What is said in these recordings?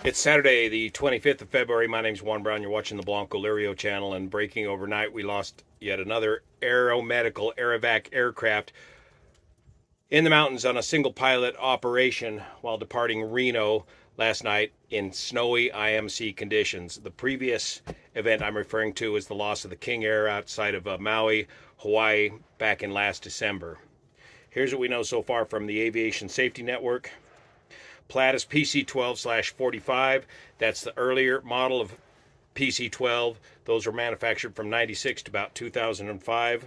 It's Saturday, the 25th of February. My name's Juan Brown. You're watching the Blanco Lirio channel. And breaking overnight, we lost yet another aeromedical Aerovac aircraft in the mountains on a single pilot operation while departing Reno last night in snowy IMC conditions. The previous event I'm referring to is the loss of the King Air outside of Maui, Hawaii, back in last December. Here's what we know so far from the Aviation Safety Network. Pilatus PC-12/45. That's the earlier model of PC-12. Those were manufactured from 96 to about 2005.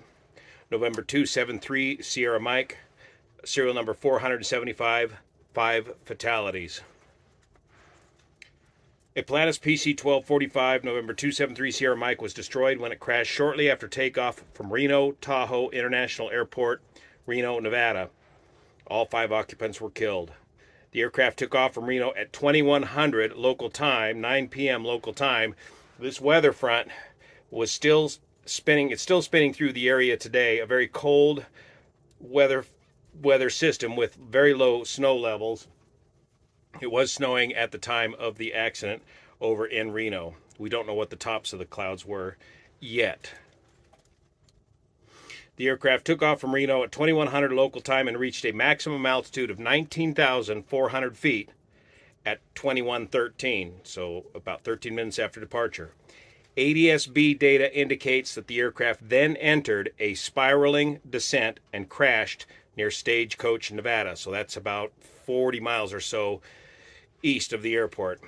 November 273 Sierra Mike, serial number 475, 5 fatalities. A Pilatus PC-1245 November 273 Sierra Mike was destroyed when it crashed shortly after takeoff from Reno Tahoe International Airport, Reno, Nevada. All 5 occupants were killed. The aircraft took off from Reno at 2100 local time, 9 p.m. local time. This weather front was still spinning. It's still spinning through the area today. A very cold weather system with very low snow levels. It was snowing at the time of the accident over in Reno. We don't know what the tops of the clouds were yet. The aircraft took off from Reno at 2100 local time and reached a maximum altitude of 19,400 feet at 2113, so about 13 minutes after departure. ADS-B data indicates that the aircraft then entered a spiraling descent and crashed near Stagecoach, Nevada. So that's about 40 miles or so east of the airport.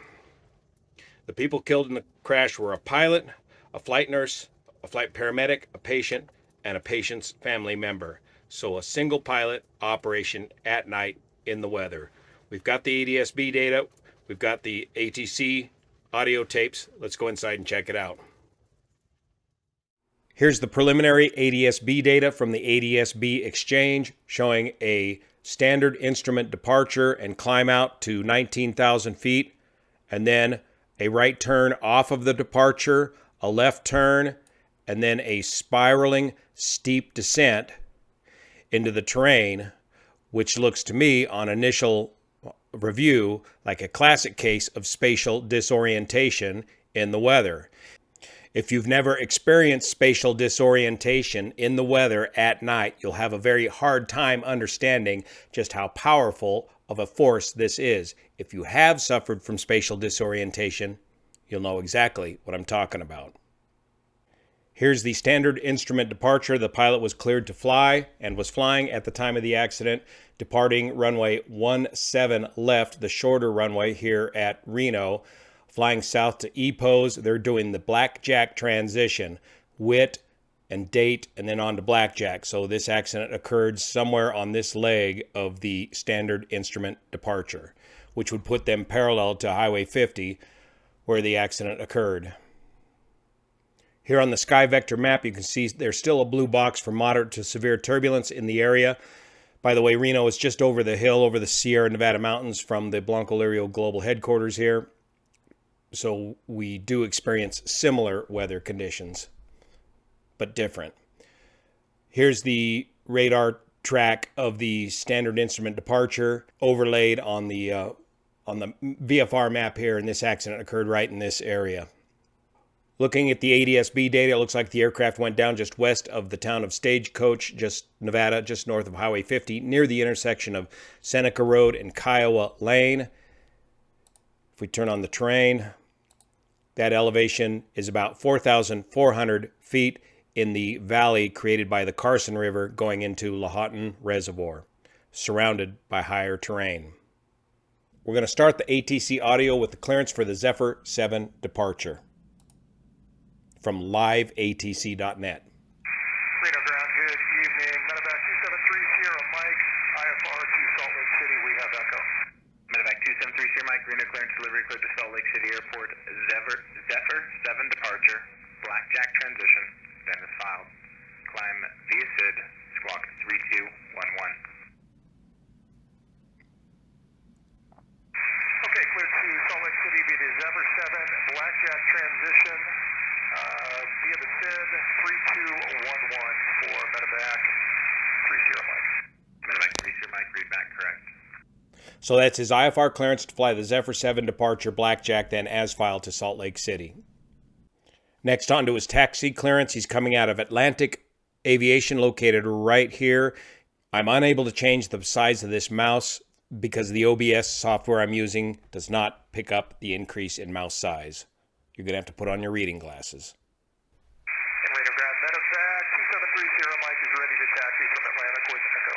The people killed in the crash were a pilot, a flight nurse, a flight paramedic, a patient, and a patient's family member. So a single pilot operation at night in the weather. We've got the ADS-B data. We've got the ATC audio tapes. Let's go inside and check it out. Here's the preliminary ADS-B data from the ADS-B exchange showing a standard instrument departure and climb out to 19,000 feet, and then a right turn off of the departure, a left turn, and then a spiraling steep descent into the terrain, which looks to me on initial review like a classic case of spatial disorientation in the weather. If you've never experienced spatial disorientation in the weather at night, you'll have a very hard time understanding just how powerful of a force this is. If you have suffered from spatial disorientation, you'll know exactly what I'm talking about. Here's the standard instrument departure. The pilot was cleared to fly and was flying at the time of the accident, departing runway 17 left, the shorter runway here at Reno, flying south to E-pose. They're doing the blackjack transition, wit and date, and then on to blackjack. So this accident occurred somewhere on this leg of the standard instrument departure, which would put them parallel to Highway 50 where the accident occurred. Here on the sky vector map, you can see there's still a blue box for moderate to severe turbulence in the area. By the way, Reno is just over the hill, over the Sierra Nevada mountains from the Blanco Lirio global headquarters here. So we do experience similar weather conditions, but different. Here's the radar track of the standard instrument departure overlaid on the VFR map here, and this accident occurred right in this area. Looking at the ADS-B data, it looks like the aircraft went down just west of the town of Stagecoach, Nevada, just north of Highway 50, near the intersection of Seneca Road and Kiowa Lane. If we turn on the terrain, that elevation is about 4,400 feet in the valley created by the Carson River going into Lahontan Reservoir, surrounded by higher terrain. We're going to start the ATC audio with the clearance for the Zephyr 7 departure from liveatc.net. Reno ground, good evening. Medevac 273 Sierra Mike, IFR to Salt Lake City. We have echo. Medevac 273 Sierra Mike, Reno clearance delivery cleared to Salt Lake City Airport. Zephyr 7 departure, blackjack transition, then is filed. Climb via SID, squawk 3211. Okay, clear to Salt Lake City via the Zephyr 7 blackjack transition. Via the SID 3211 for Medevac 3 Sierra Mike. Medevac 3 Sierra Mike, read back correct. So that's his IFR clearance to fly the Zephyr 7 departure Blackjack, then as filed to Salt Lake City. Next on to his taxi clearance. He's coming out of Atlantic Aviation, located right here. I'm unable to change the size of this mouse because the OBS software I'm using does not pick up the increase in mouse size. You're going to have to put on your reading glasses. Reno ground, medevac 2730 Mike is ready to taxi from Atlanta towards Echo.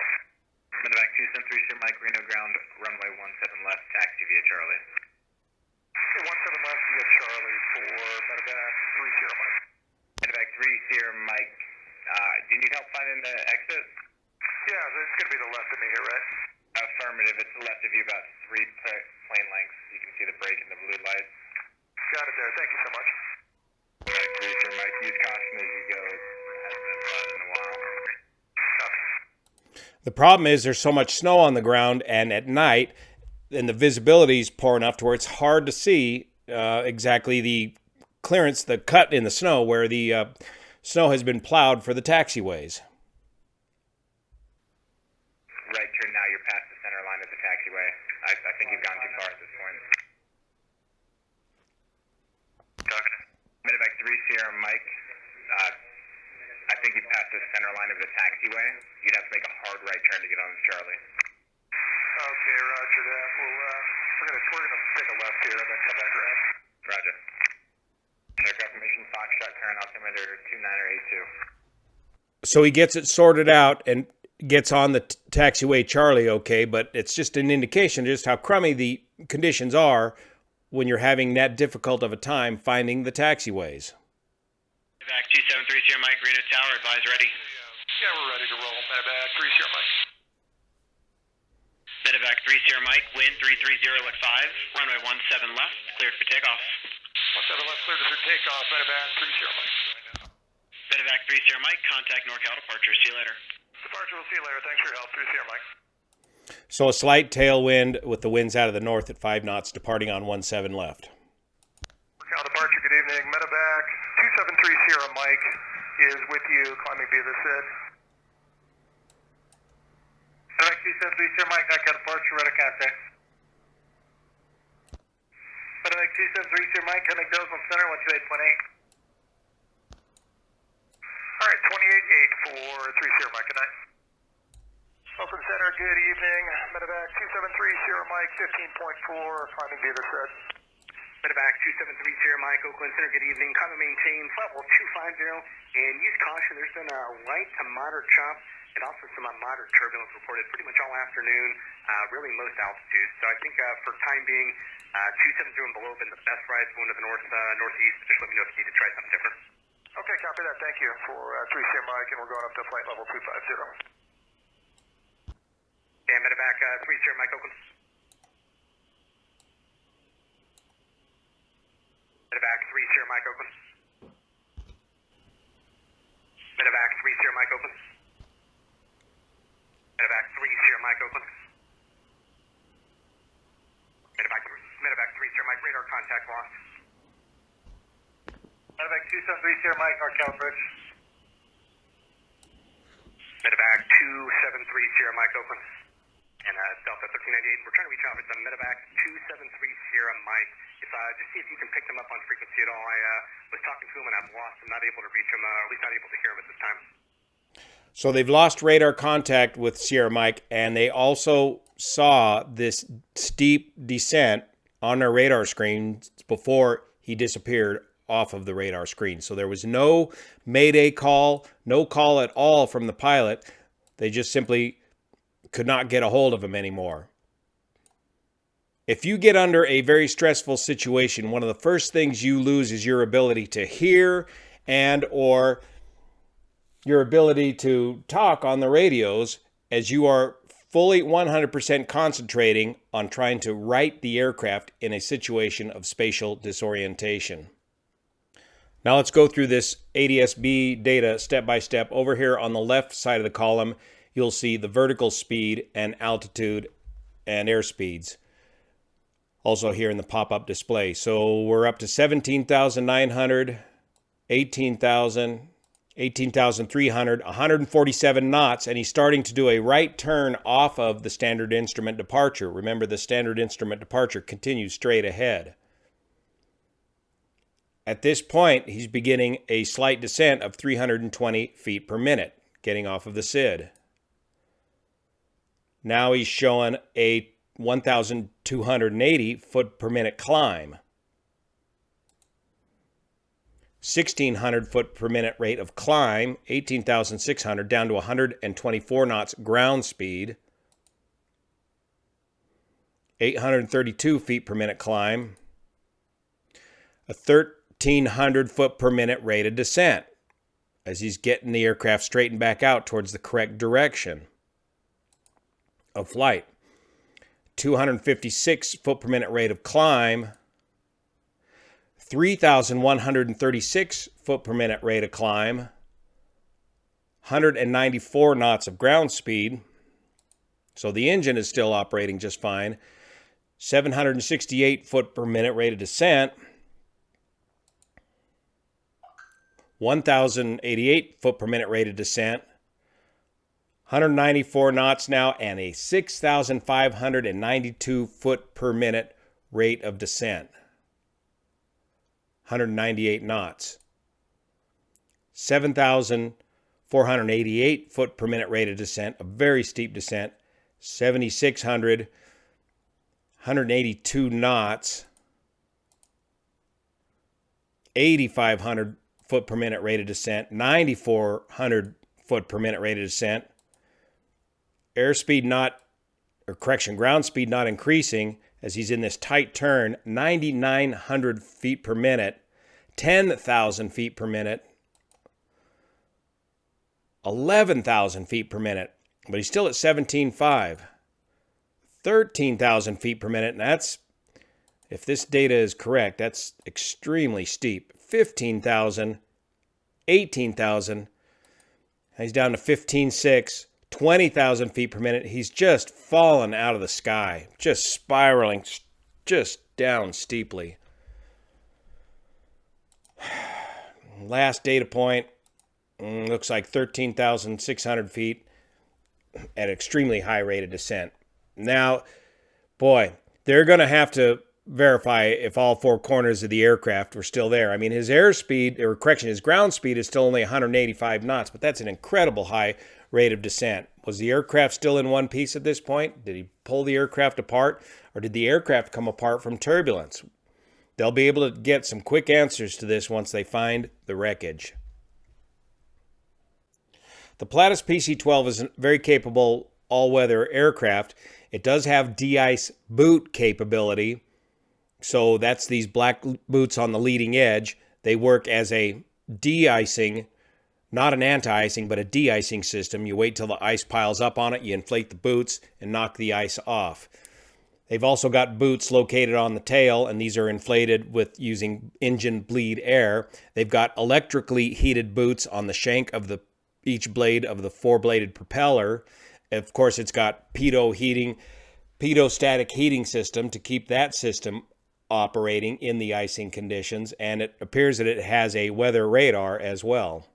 Medevac 2730 Mike, Reno ground, runway 17 left, taxi via Charlie. 17 left via Charlie for medevac 30 Mike. Medevac 30 Mike, do you need help finding the exit? Yeah, it's going to be the left of me here, right? Affirmative, it's left of you about 3 plane lengths. You can see the brake and the blue light. Got it there, thank you so much. Medevac 30 Mike, use caution as you go. It hasn't been flying in a while. Copy. The problem is there's so much snow on the ground, and at night, and the visibility is poor enough to where it's hard to see exactly the clearance, the cut in the snow where the snow has been plowed for the taxiways. Right turn now, you're past the center line of the taxiway. I think you've gone too far at this point. Copy. Medevac 3 Sierra Mike, I think you've passed the center line of the taxiway. You'd have to make a hard right turn to get on Charlie. Okay, roger that. We're gonna take a left here and then come back around. Roger. Aircraft mission Foxtrot, current altimeter 2982. So he gets it sorted out and gets on the taxiway Charlie okay, but it's just an indication of just how crummy the conditions are when you're having that difficult of a time finding the taxiways. Medevac 2730 Mike, Reno Tower, advise ready. Yeah, we're ready to roll. Medevac 30 Mike. Medevac 30 Mike, wind 330 at 5, runway 17 left, cleared for takeoff. 17 left, cleared for takeoff. Medevac 30 Mike. Medevac 30 Mike, contact NorCal departure. See you later. Departure, we'll see you later. Thanks for your help. 30 Mike. So a slight tailwind with the winds out of the north at 5 knots, departing on 17 left. NorCal departure, good evening. Medevac 2730 Mike is with you, climbing via the SID. Medevac 2730 Mike, NorCal departure, radar contact. Medevac 2730 Mike, connect Dosman Center, 128.8. All right, 28.8 for 30 Mike. Good night. Open Center, good evening. Medevac 2730 Mike, 15.4, climbing via the SID. Medevac 2730 Mike, Oakland Center, good evening. Climb and maintain level 250 and use caution. There's been a light to moderate chop and also some moderate turbulence reported pretty much all afternoon, really most altitudes. So I think for time being, 270 and below have been the best rides going to the northeast. Just let me know if you need to try something different. Okay, copy that. Thank you for 30 Mike, and we're going up to flight level 250. And Medevac 30 Mike, Oakland. Medevac 30 Mike, Oakland. Medevac 30 Mike, Oakland. Medevac 30 Mike, Oakland. Medevac 30 Mike, radar contact lost. Medevac 2730 Mike, NorCal approach. Medevac 2730 Mike, Oakland. And Delta 1398, we're trying to reach out. It's a Medevac 2730 Mike. Just see if you can pick them up on frequency at all. I was talking to him and I've lost him, not able to reach him, at least not able to hear him at this time. So they've lost radar contact with Sierra Mike, and they also saw this steep descent on their radar screen before he disappeared off of the radar screen. So there was no mayday call, no call at all from the pilot. They just simply could not get a hold of him anymore. If you get under a very stressful situation, one of the first things you lose is your ability to hear and or your ability to talk on the radios, as you are fully 100% concentrating on trying to right the aircraft in a situation of spatial disorientation. Now let's go through this ADS-B data step by step. Over here on the left side of the column, you'll see the vertical speed and altitude and airspeeds. Also here in the pop-up display. So we're up to 17,900, 18,000, 18,300, 147 knots, and he's starting to do a right turn off of the standard instrument departure. Remember, the standard instrument departure continues straight ahead. At this point, he's beginning a slight descent of 320 feet per minute, getting off of the SID. Now he's showing a 1,280 foot per minute climb. 1,600 foot per minute rate of climb, 18,600 down to 124 knots ground speed. 832 feet per minute climb. A 1,300 foot per minute rate of descent as he's getting the aircraft straightened back out towards the correct direction of flight. 256 foot per minute rate of climb. 3,136 foot per minute rate of climb. 194 knots of ground speed. So the engine is still operating just fine. 768 foot per minute rate of descent. 1,088 foot per minute rate of descent. 194 knots now, and a 6,592 foot per minute rate of descent. 198 knots. 7,488 foot per minute rate of descent, a very steep descent. 7,600, 182 knots. 8,500 foot per minute rate of descent. 9,400 foot per minute rate of descent. Airspeed ground speed not increasing as he's in this tight turn, 9,900 feet per minute, 10,000 feet per minute, 11,000 feet per minute, but he's still at 17.5, 13,000 feet per minute, and that's, if this data is correct, that's extremely steep. 15,000, 18,000, he's down to 15.6, 20,000 feet per minute. He's just fallen out of the sky, just spiraling, just down steeply. Last data point, looks like 13,600 feet at an extremely high rate of descent. Now, boy, they're going to have to verify if all four corners of the aircraft were still there. I mean, his airspeed, or correction, his ground speed is still only 185 knots, but that's an incredible high rate of descent. Was the aircraft still in one piece at this point? Did he pull the aircraft apart, or did the aircraft come apart from turbulence? They'll be able to get some quick answers to this once they find the wreckage. The Pilatus PC-12 is a very capable all-weather aircraft. It does have de-ice boot capability, so that's these black boots on the leading edge. They work as a de-icing, not an anti-icing, but a de-icing system. You wait till the ice piles up on it, you inflate the boots, and knock the ice off. They've also got boots located on the tail, and these are inflated with using engine bleed air. They've got electrically heated boots on the shank of each blade of the four-bladed propeller. Of course, it's got pitot-static heating system to keep that system operating in the icing conditions, and it appears that it has a weather radar as well.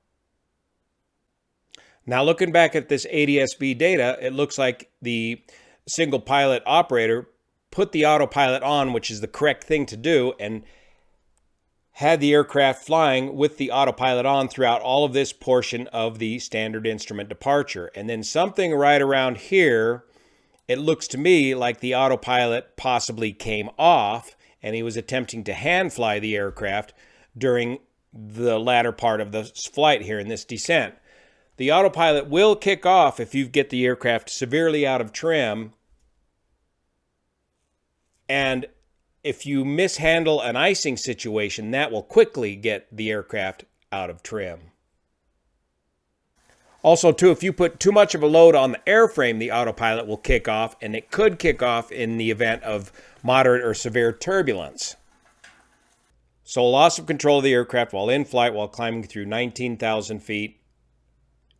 Now, looking back at this ADS-B data, it looks like the single pilot operator put the autopilot on, which is the correct thing to do, and had the aircraft flying with the autopilot on throughout all of this portion of the standard instrument departure. And then something right around here, it looks to me like the autopilot possibly came off, and he was attempting to hand fly the aircraft during the latter part of the flight here in this descent. The autopilot will kick off if you get the aircraft severely out of trim, and if you mishandle an icing situation, that will quickly get the aircraft out of trim. Also, too, if you put too much of a load on the airframe, the autopilot will kick off, and it could kick off in the event of moderate or severe turbulence. So loss of control of the aircraft while in flight, while climbing through 19,000 feet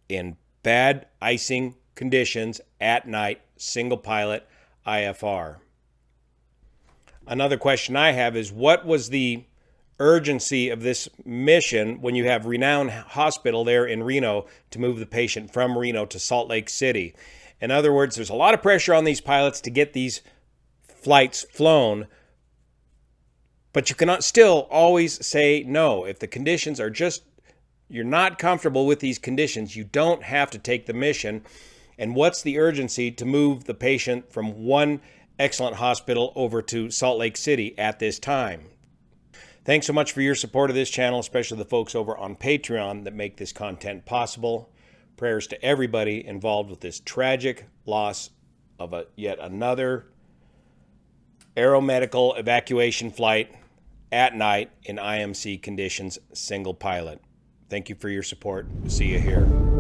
in bad icing conditions at night, single pilot IFR. Another question I have is, what was the urgency of this mission when you have Renown Hospital there in Reno to move the patient from Reno to Salt Lake City. In other words, there's a lot of pressure on these pilots to get these flights flown, but you cannot still always say no. If the conditions are just, you're not comfortable with these conditions, you don't have to take the mission. And what's the urgency to move the patient from one excellent hospital over to Salt Lake City at this time? Thanks so much for your support of this channel, especially the folks over on Patreon that make this content possible. Prayers to everybody involved with this tragic loss of yet another aeromedical evacuation flight at night in IMC conditions, single pilot. Thank you for your support. See you here.